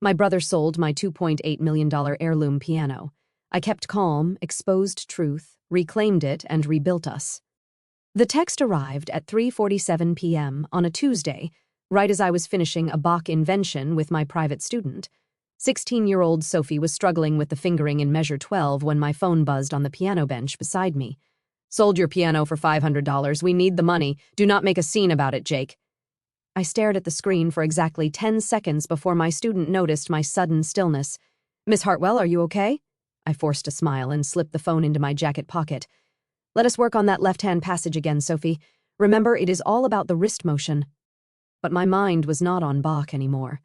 My brother sold my $2.8 million heirloom piano. I kept calm, exposed truth, reclaimed it, and rebuilt us. The text arrived at 3:47 p.m. on a Tuesday, right as I was finishing a Bach invention with my private student. 16-year-old Sophie was struggling with the fingering in measure 12 when my phone buzzed on the piano bench beside me. "Sold your piano for $500. We need the money. Do not make a scene about it, Jake." I stared at the screen for exactly 10 seconds before my student noticed my sudden stillness. "Miss Hartwell, are you okay?" I forced a smile and slipped the phone into my jacket pocket. "Let us work on that left-hand passage again, Sophie. Remember, it is all about the wrist motion." But my mind was not on Bach anymore.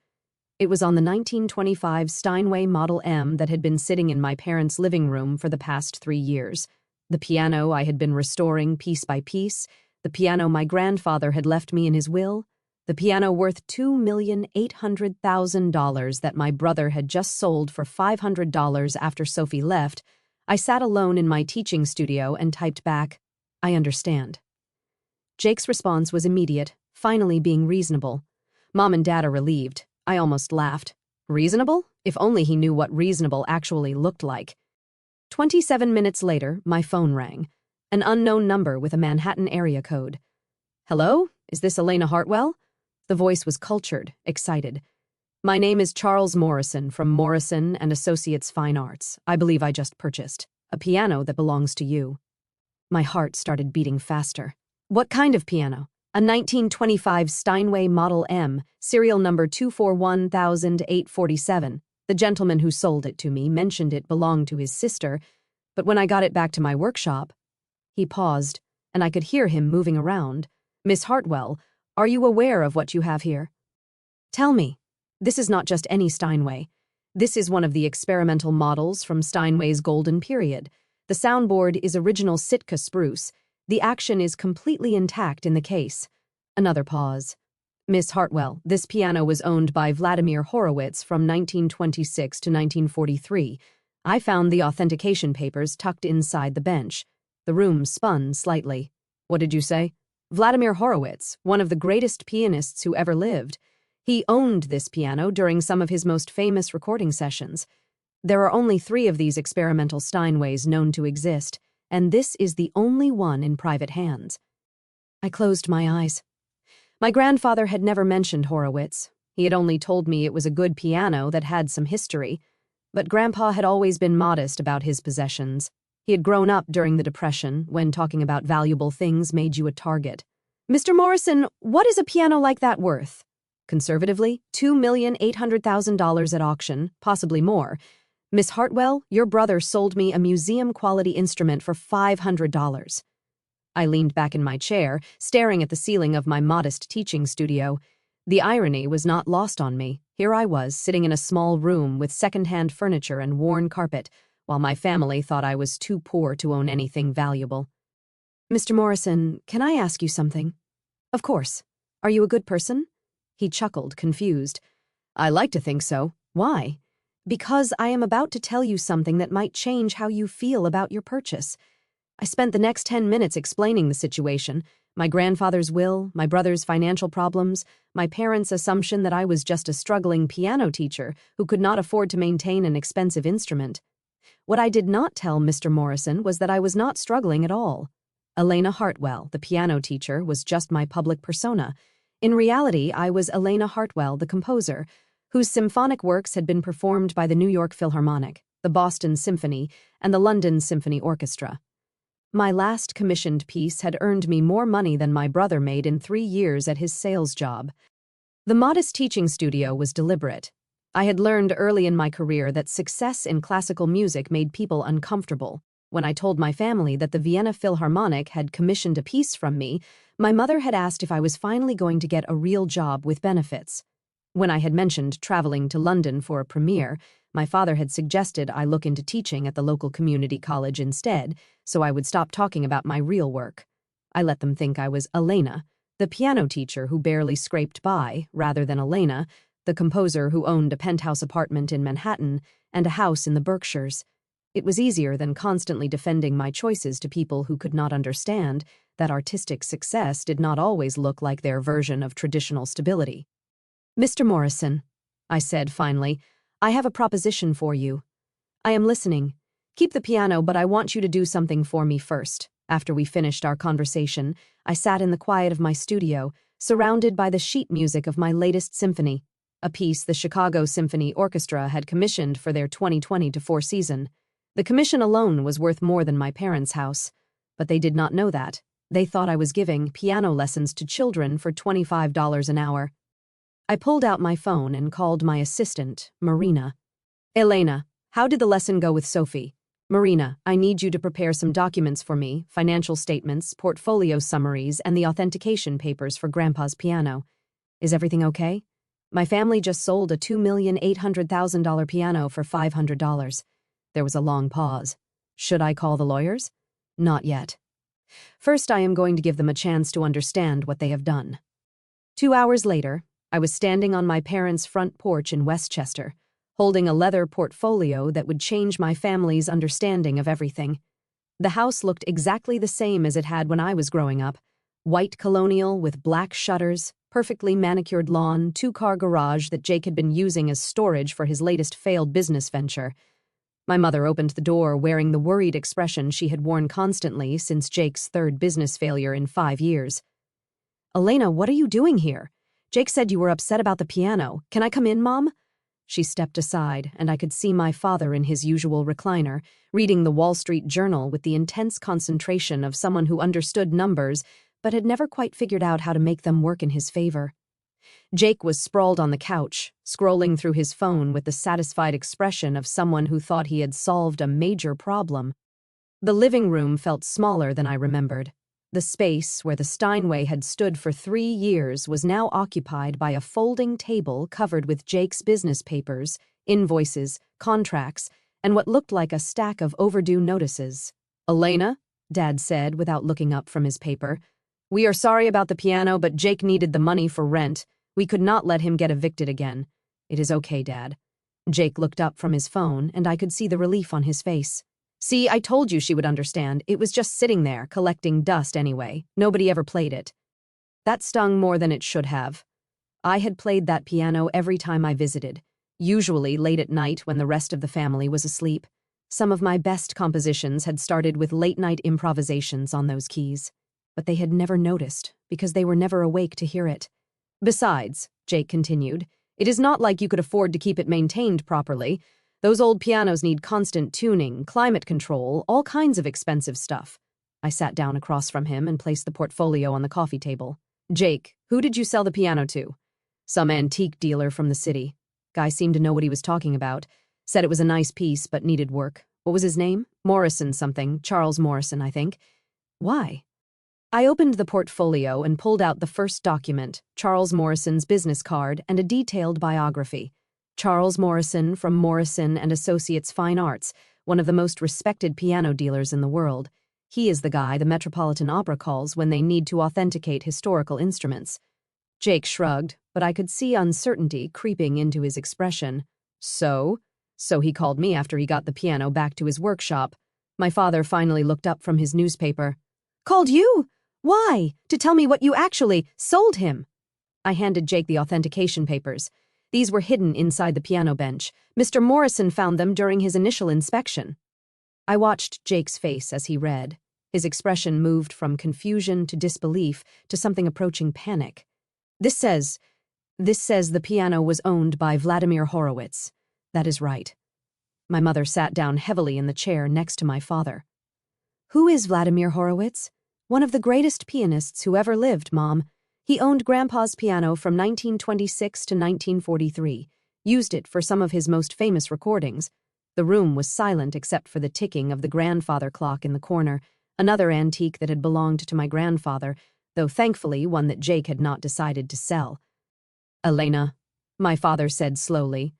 It was on the 1925 Steinway Model M that had been sitting in my parents' living room for the past 3 years. The piano I had been restoring piece by piece, the piano my grandfather had left me in his will, the piano worth $2,800,000 that my brother had just sold for $500 after Sophie left. I sat alone in my teaching studio and typed back, "I understand." Jake's response was immediate, finally being reasonable. Mom and Dad are relieved. I almost laughed. Reasonable? If only he knew what reasonable actually looked like. 27 minutes later, my phone rang. An unknown number with a Manhattan area code. "Hello? Is this Elena Hartwell?" The voice was cultured, excited. "My name is Charles Morrison from Morrison and Associates Fine Arts. I believe I just purchased a piano that belongs to you." My heart started beating faster. "What kind of piano?" "A 1925 Steinway Model M, serial number 241,847. The gentleman who sold it to me mentioned it belonged to his sister, but when I got it back to my workshop..." He paused, and I could hear him moving around. "Miss Hartwell, are you aware of what you have here?" "Tell me." "This is not just any Steinway. This is one of the experimental models from Steinway's golden period. The soundboard is original Sitka spruce. The action is completely intact in the case." Another pause. "Miss Hartwell, this piano was owned by Vladimir Horowitz from 1926 to 1943. I found the authentication papers tucked inside the bench." The room spun slightly. "What did you say?" "Vladimir Horowitz, one of the greatest pianists who ever lived. He owned this piano during some of his most famous recording sessions. There are only 3 of these experimental Steinways known to exist, and this is the only one in private hands." I closed my eyes. My grandfather had never mentioned Horowitz. He had only told me it was a good piano that had some history. But Grandpa had always been modest about his possessions. He had grown up during the Depression, when talking about valuable things made you a target. "Mr. Morrison, what is a piano like that worth?" "Conservatively, $2,800,000 at auction, possibly more. Miss Hartwell, your brother sold me a museum-quality instrument for $500. I leaned back in my chair, staring at the ceiling of my modest teaching studio. The irony was not lost on me. Here I was, sitting in a small room with second-hand furniture and worn carpet, while my family thought I was too poor to own anything valuable. "Mr. Morrison, can I ask you something?" "Of course. Are you a good person?" He chuckled, confused. "I like to think so. Why?" "Because I am about to tell you something that might change how you feel about your purchase." I spent the next 10 minutes explaining the situation, my grandfather's will, my brother's financial problems, my parents' assumption that I was just a struggling piano teacher who could not afford to maintain an expensive instrument. What I did not tell Mr. Morrison was that I was not struggling at all. Elena Hartwell, the piano teacher, was just my public persona. In reality, I was Elena Hartwell, the composer, whose symphonic works had been performed by the New York Philharmonic, the Boston Symphony, and the London Symphony Orchestra. My last commissioned piece had earned me more money than my brother made in 3 years at his sales job. The modest teaching studio was deliberate. I had learned early in my career that success in classical music made people uncomfortable. When I told my family that the Vienna Philharmonic had commissioned a piece from me, my mother had asked if I was finally going to get a real job with benefits. When I had mentioned traveling to London for a premiere, my father had suggested I look into teaching at the local community college instead, so I would stop talking about my real work. I let them think I was Elena, the piano teacher who barely scraped by, rather than Elena, the composer who owned a penthouse apartment in Manhattan and a house in the Berkshires. It was easier than constantly defending my choices to people who could not understand that artistic success did not always look like their version of traditional stability. "Mr. Morrison, I said finally. "I have a proposition for you." "I am listening. Keep the piano, but I want you to do something for me first." After we finished our conversation, I sat in the quiet of my studio, surrounded by the sheet music of my latest symphony, a piece the Chicago Symphony Orchestra had commissioned for their 2024 season. The commission alone was worth more than my parents' house, but they did not know that. They thought I was giving piano lessons to children for $25 an hour. I pulled out my phone and called my assistant, Marina. "Elena, how did the lesson go with Sophie?" "Marina, I need you to prepare some documents for me, financial statements, portfolio summaries, and the authentication papers for Grandpa's piano. Is everything okay? My family just sold a $2,800,000 piano for $500. There was a long pause. "Should I call the lawyers?" "Not yet. First, I am going to give them a chance to understand what they have done." 2 hours later, I was standing on my parents' front porch in Westchester, holding a leather portfolio that would change my family's understanding of everything. The house looked exactly the same as it had when I was growing up. White colonial with black shutters, perfectly manicured lawn, two-car garage that Jake had been using as storage for his latest failed business venture. My mother opened the door wearing the worried expression she had worn constantly since Jake's third business failure in 5 years. "Elena, what are you doing here? Jake said you were upset about the piano. Can I come in, Mom?" She stepped aside, and I could see my father in his usual recliner, reading the Wall Street Journal with the intense concentration of someone who understood numbers but had never quite figured out how to make them work in his favor. Jake was sprawled on the couch, scrolling through his phone with the satisfied expression of someone who thought he had solved a major problem. The living room felt smaller than I remembered. The space where the Steinway had stood for 3 years was now occupied by a folding table covered with Jake's business papers, invoices, contracts, and what looked like a stack of overdue notices. "Elena," Dad said without looking up from his paper, "we are sorry about the piano, but Jake needed the money for rent. We could not let him get evicted again." "It is okay, Dad." Jake looked up from his phone, and I could see the relief on his face. "See, I told you she would understand. It was just sitting there, collecting dust anyway. Nobody ever played it." That stung more than it should have. I had played that piano every time I visited, usually late at night when the rest of the family was asleep. Some of my best compositions had started with late-night improvisations on those keys, but they had never noticed because they were never awake to hear it. "Besides," Jake continued, "it is not like you could afford to keep it maintained properly. Those old pianos need constant tuning, climate control, all kinds of expensive stuff." I sat down across from him and placed the portfolio on the coffee table. "Jake, who did you sell the piano to?" "Some antique dealer from the city." Guy seemed to know what he was talking about. Said it was a nice piece, but needed work. "What was his name?" "Morrison something. Charles Morrison, I think." "Why?" I opened the portfolio and pulled out the first document, Charles Morrison's business card and a detailed biography. Charles Morrison from Morrison and Associates Fine Arts, one of the most respected piano dealers in the world. He is the guy the Metropolitan Opera calls when they need to authenticate historical instruments. Jake shrugged, but I could see uncertainty creeping into his expression. So he called me after he got the piano back to his workshop. My father finally looked up from his newspaper. "Called you? Why? To tell me what you actually sold him?" I handed Jake the authentication papers. These were hidden inside the piano bench. Mr. Morrison found them during his initial inspection. I watched Jake's face as he read. His expression moved from confusion to disbelief to something approaching panic. This says the piano was owned by Vladimir Horowitz." "That is right." My mother sat down heavily in the chair next to my father. "Who is Vladimir Horowitz?" "One of the greatest pianists who ever lived, Mom. He owned Grandpa's piano from 1926 to 1943, used it for some of his most famous recordings." The room was silent except for the ticking of the grandfather clock in the corner, another antique that had belonged to my grandfather, though thankfully one that Jake had not decided to sell. "Elena," my father said slowly,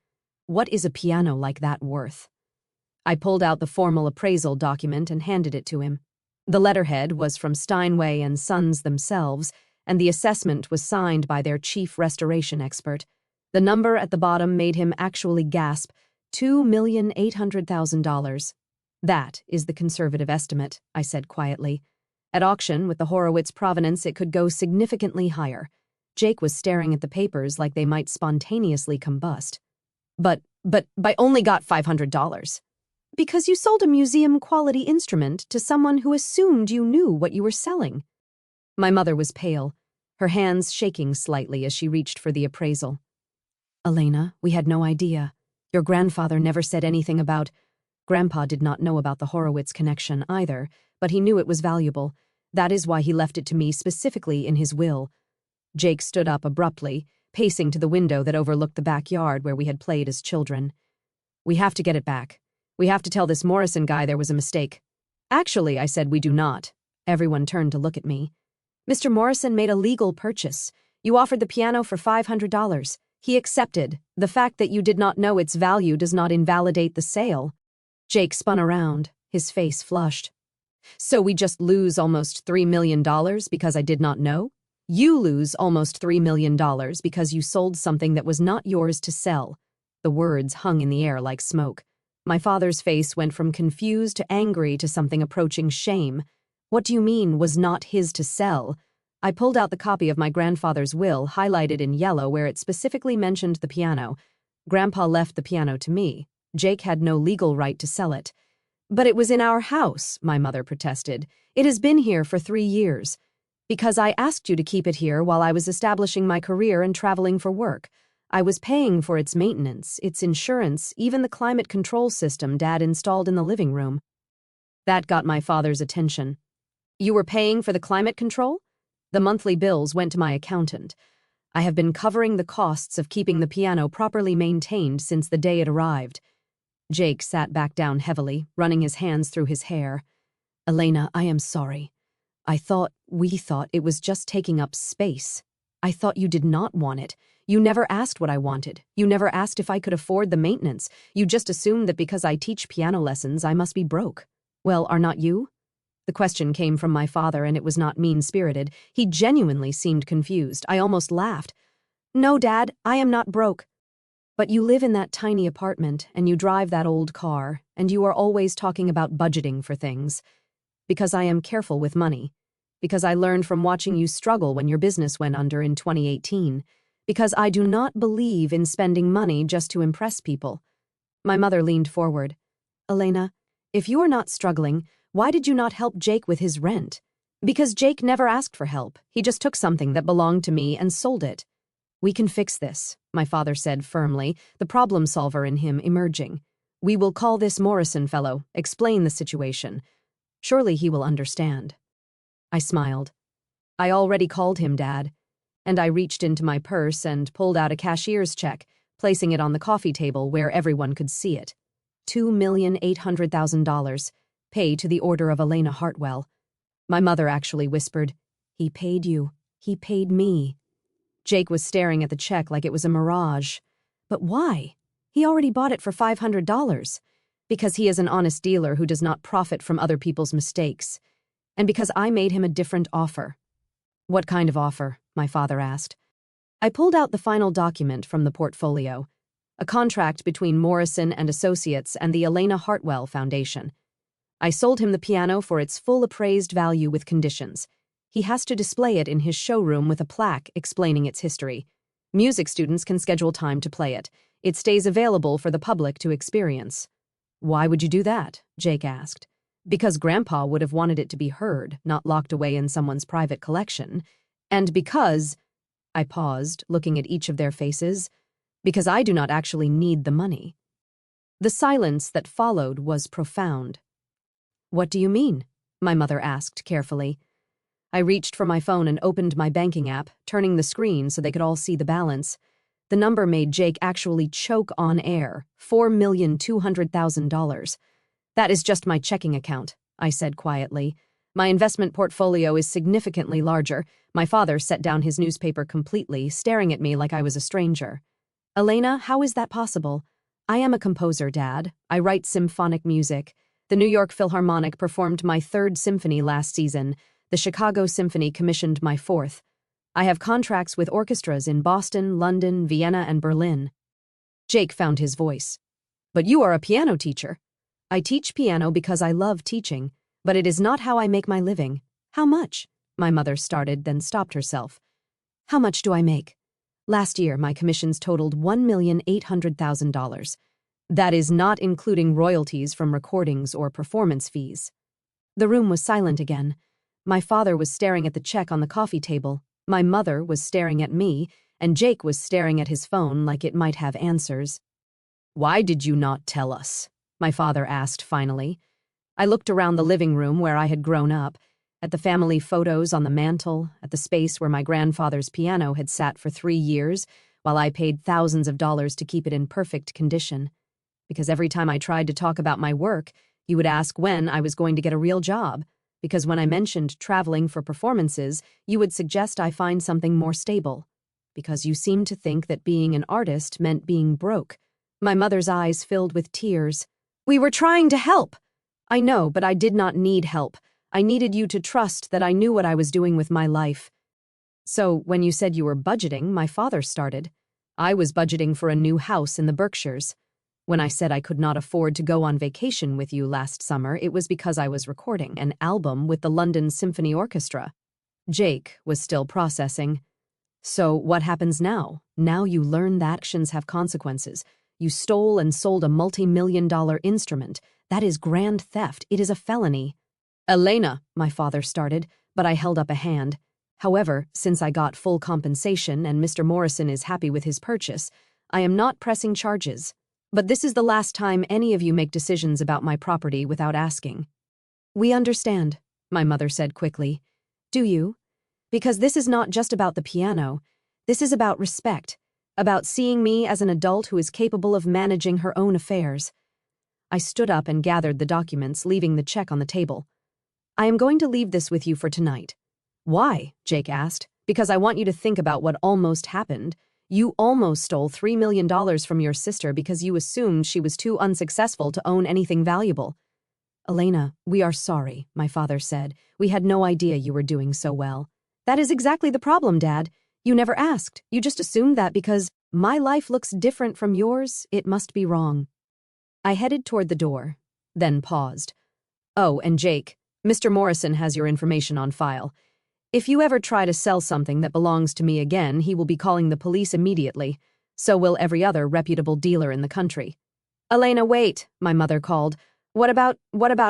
"what is a piano like that worth?" I pulled out the formal appraisal document and handed it to him. The letterhead was from Steinway and Sons themselves, and the assessment was signed by their chief restoration expert. The number at the bottom made him actually gasp, $2,800,000. "That is the conservative estimate," I said quietly. "At auction, with the Horowitz provenance, it could go significantly higher." Jake was staring at the papers like they might spontaneously combust. But I only got $500. Because you sold a museum-quality instrument to someone who assumed you knew what you were selling. My mother was pale, her hands shaking slightly as she reached for the appraisal. Elena, we had no idea. Your grandfather never said anything about... Grandpa did not know about the Horowitz connection either, but he knew it was valuable. That is why he left it to me specifically in his will. Jake stood up abruptly, pacing to the window that overlooked the backyard where we had played as children. We have to get it back. We have to tell this Morrison guy there was a mistake. Actually, I said, we do not. Everyone turned to look at me. Mr. Morrison made a legal purchase. You offered the piano for $500. He accepted. The fact that you did not know its value does not invalidate the sale. Jake spun around, his face flushed. So we just lose almost $3 million because I did not know? You lose almost $3 million because you sold something that was not yours to sell. The words hung in the air like smoke. My father's face went from confused to angry to something approaching shame. What do you mean, was not his to sell? I pulled out the copy of my grandfather's will, highlighted in yellow where it specifically mentioned the piano. Grandpa left the piano to me. Jake had no legal right to sell it. But it was in our house, my mother protested. It has been here for 3 years. Because I asked you to keep it here while I was establishing my career and traveling for work. I was paying for its maintenance, its insurance, even the climate control system Dad installed in the living room. That got my father's attention. You were paying for the climate control? The monthly bills went to my accountant. I have been covering the costs of keeping the piano properly maintained since the day it arrived. Jake sat back down heavily, running his hands through his hair. Elena, I am sorry. We thought it was just taking up space. I thought you did not want it. You never asked what I wanted. You never asked if I could afford the maintenance. You just assumed that because I teach piano lessons, I must be broke. Well, are not you? The question came from my father, and it was not mean-spirited. He genuinely seemed confused. I almost laughed. No, Dad, I am not broke. But you live in that tiny apartment, and you drive that old car, and you are always talking about budgeting for things. Because I am careful with money. Because I learned from watching you struggle when your business went under in 2018. Because I do not believe in spending money just to impress people. My mother leaned forward. Elena, if you are not struggling, why did you not help Jake with his rent? Because Jake never asked for help. He just took something that belonged to me and sold it. We can fix this, my father said firmly, the problem solver in him emerging. We will call this Morrison fellow, explain the situation. Surely he will understand. I smiled. I already called him, Dad. And I reached into my purse and pulled out a cashier's check, placing it on the coffee table where everyone could see it. $2,800,000. Pay to the order of Elena Hartwell. My mother actually whispered, He paid you. He paid me. Jake was staring at the check like it was a mirage. But why? He already bought it for $500. Because he is an honest dealer who does not profit from other people's mistakes. And because I made him a different offer. What kind of offer? My father asked. I pulled out the final document from the portfolio. A contract between Morrison and Associates and the Elena Hartwell Foundation. I sold him the piano for its full appraised value with conditions. He has to display it in his showroom with a plaque explaining its history. Music students can schedule time to play it. It stays available for the public to experience. Why would you do that? Jake asked. Because Grandpa would have wanted it to be heard, not locked away in someone's private collection. And because... I paused, looking at each of their faces. Because I do not actually need the money. The silence that followed was profound. What do you mean? My mother asked carefully. I reached for my phone and opened my banking app, turning the screen so they could all see the balance. The number made Jake actually choke on air, $4,200,000. That is just my checking account, I said quietly. My investment portfolio is significantly larger. My father set down his newspaper completely, staring at me like I was a stranger. Elena, how is that possible? I am a composer, Dad. I write symphonic music. The New York Philharmonic performed my 3rd symphony last season. The Chicago Symphony commissioned my 4th. I have contracts with orchestras in Boston, London, Vienna, and Berlin. Jake found his voice. But you are a piano teacher. I teach piano because I love teaching, but it is not how I make my living. How much? My mother started, then stopped herself. How much do I make? Last year, my commissions totaled $1,800,000. That is not including royalties from recordings or performance fees. The room was silent again. My father was staring at the check on the coffee table, my mother was staring at me, and Jake was staring at his phone like it might have answers. "Why did you not tell us?" my father asked finally. I looked around the living room where I had grown up, at the family photos on the mantel, at the space where my grandfather's piano had sat for 3 years, while I paid thousands of dollars to keep it in perfect condition. Because every time I tried to talk about my work, you would ask when I was going to get a real job. Because when I mentioned traveling for performances, you would suggest I find something more stable. Because you seemed to think that being an artist meant being broke. My mother's eyes filled with tears. "We were trying to help." "I know, but I did not need help. I needed you to trust that I knew what I was doing with my life." "So, when you said you were budgeting," my father started. "I was budgeting for a new house in the Berkshires. When I said I could not afford to go on vacation with you last summer, it was because I was recording an album with the London Symphony Orchestra." Jake was still processing. "So what happens now? Now you learn that actions have consequences. You stole and sold a multi-million-dollar instrument. That is grand theft. It is a felony." "Elena," my father started, but I held up a hand. "However, since I got full compensation and Mr. Morrison is happy with his purchase, I am not pressing charges. But this is the last time any of you make decisions about my property without asking." "We understand," my mother said quickly. "Do you? Because this is not just about the piano. This is about respect, about seeing me as an adult who is capable of managing her own affairs." I stood up and gathered the documents, leaving the check on the table. "I am going to leave this with you for tonight." "Why?" Jake asked. "Because I want you to think about what almost happened. You almost stole $3 million from your sister because you assumed she was too unsuccessful to own anything valuable." "Elena, we are sorry," my father said. "We had no idea you were doing so well." "That is exactly the problem, Dad. You never asked. You just assumed that because my life looks different from yours, it must be wrong." I headed toward the door, then paused. "Oh, and Jake, Mr. Morrison has your information on file. If you ever try to sell something that belongs to me again, he will be calling the police immediately. So will every other reputable dealer in the country." "Elena, wait," my mother called. What about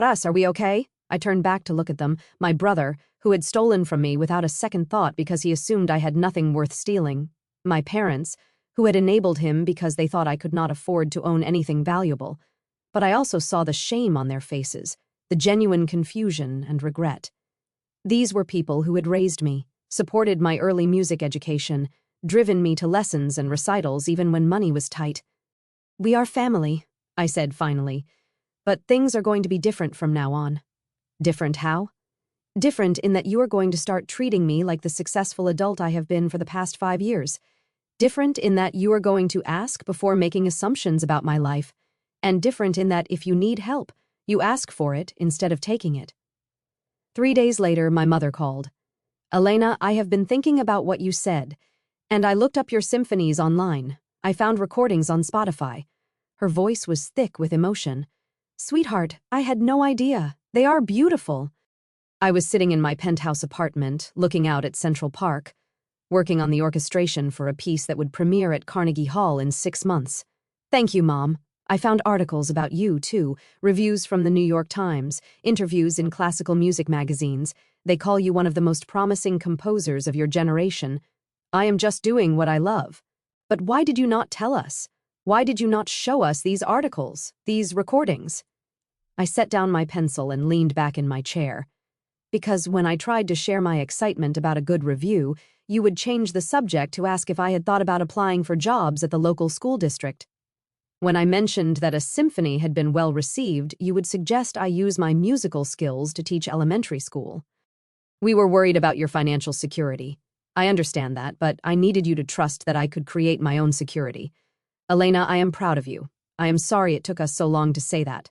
us? Are we okay?" I turned back to look at them, my brother, who had stolen from me without a second thought because he assumed I had nothing worth stealing. My parents, who had enabled him because they thought I could not afford to own anything valuable. But I also saw the shame on their faces, the genuine confusion and regret. These were people who had raised me, supported my early music education, driven me to lessons and recitals even when money was tight. "We are family," I said finally, "but things are going to be different from now on." "Different how?" "Different in that you are going to start treating me like the successful adult I have been for the past 5 years. Different in that you are going to ask before making assumptions about my life. And different in that if you need help, you ask for it instead of taking it." 3 days later, my mother called. "Elena, I have been thinking about what you said, and I looked up your symphonies online. I found recordings on Spotify." Her voice was thick with emotion. "Sweetheart, I had no idea. They are beautiful." I was sitting in my penthouse apartment, looking out at Central Park, working on the orchestration for a piece that would premiere at Carnegie Hall in 6 months. "Thank you, Mom. I found articles about you, too, reviews from the New York Times, interviews in classical music magazines. They call you one of the most promising composers of your generation. I am just doing what I love. But why did you not tell us? Why did you not show us these articles, these recordings?" I set down my pencil and leaned back in my chair. "Because when I tried to share my excitement about a good review, you would change the subject to ask if I had thought about applying for jobs at the local school district. When I mentioned that a symphony had been well received, you would suggest I use my musical skills to teach elementary school. We were worried about your financial security. I understand that, but I needed you to trust that I could create my own security. Elena, I am proud of you. I am sorry it took us so long to say that."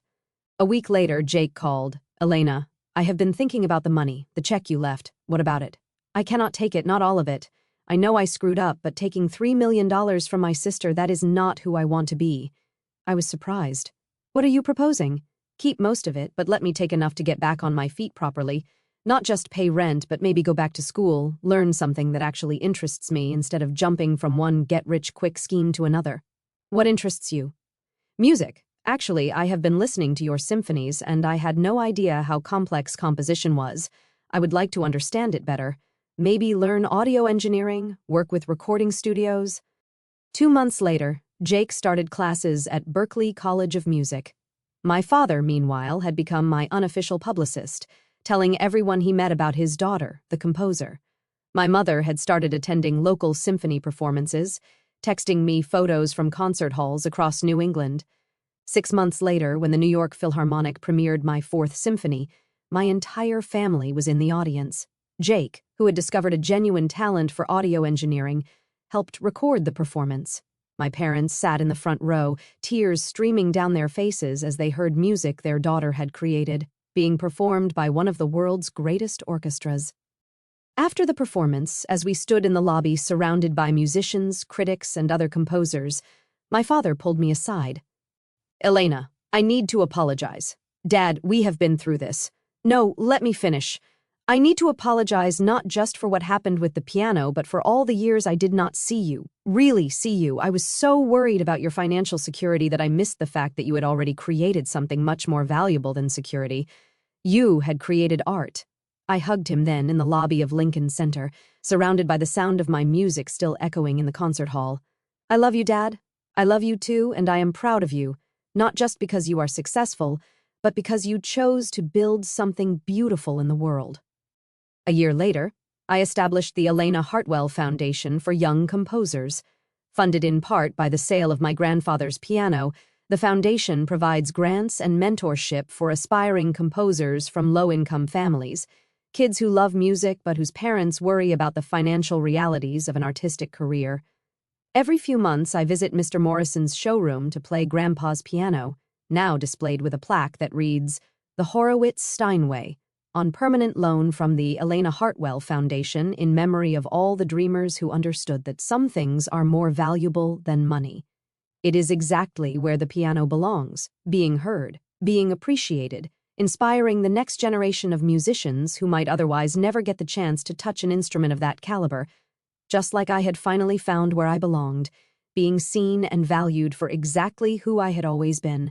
A week later, Jake called. "Elena, I have been thinking about the money, the check you left. What about it?" "I cannot take it, not all of it. I know I screwed up, but taking $3 million from my sister, that is not who I want to be." I was surprised. "What are you proposing?" "Keep most of it, but let me take enough to get back on my feet properly. Not just pay rent, but maybe go back to school, learn something that actually interests me instead of jumping from one get-rich-quick scheme to another. What interests you? Music. Actually, I have been listening to your symphonies, and I had no idea how complex composition was. I would like to understand it better. Maybe learn audio engineering, work with recording studios. 2 months later, Jake started classes at Berklee College of Music. My father, meanwhile, had become my unofficial publicist, telling everyone he met about his daughter, the composer. My mother had started attending local symphony performances, texting me photos from concert halls across New England. 6 months later, when the New York Philharmonic premiered my Fourth Symphony, my entire family was in the audience. Jake, who had discovered a genuine talent for audio engineering, helped record the performance. My parents sat in the front row, tears streaming down their faces as they heard music their daughter had created, being performed by one of the world's greatest orchestras. After the performance, as we stood in the lobby surrounded by musicians, critics, and other composers, my father pulled me aside. "Elena, I need to apologize. Dad, we have been through this. No, let me finish. I need to apologize not just for what happened with the piano, but for all the years I did not see you, really see you. I was so worried about your financial security that I missed the fact that you had already created something much more valuable than security. You had created art." I hugged him then in the lobby of Lincoln Center, surrounded by the sound of my music still echoing in the concert hall. "I love you, Dad. I love you too, and I am proud of you, not just because you are successful, but because you chose to build something beautiful in the world." A year later, I established the Elena Hartwell Foundation for Young Composers. Funded in part by the sale of my grandfather's piano, the foundation provides grants and mentorship for aspiring composers from low-income families, kids who love music but whose parents worry about the financial realities of an artistic career. Every few months, I visit Mr. Morrison's showroom to play Grandpa's piano, now displayed with a plaque that reads, "The Horowitz Steinway," on permanent loan from the Elena Hartwell Foundation in memory of all the dreamers who understood that some things are more valuable than money. It is exactly where the piano belongs, being heard, being appreciated, inspiring the next generation of musicians who might otherwise never get the chance to touch an instrument of that caliber, just like I had finally found where I belonged, being seen and valued for exactly who I had always been,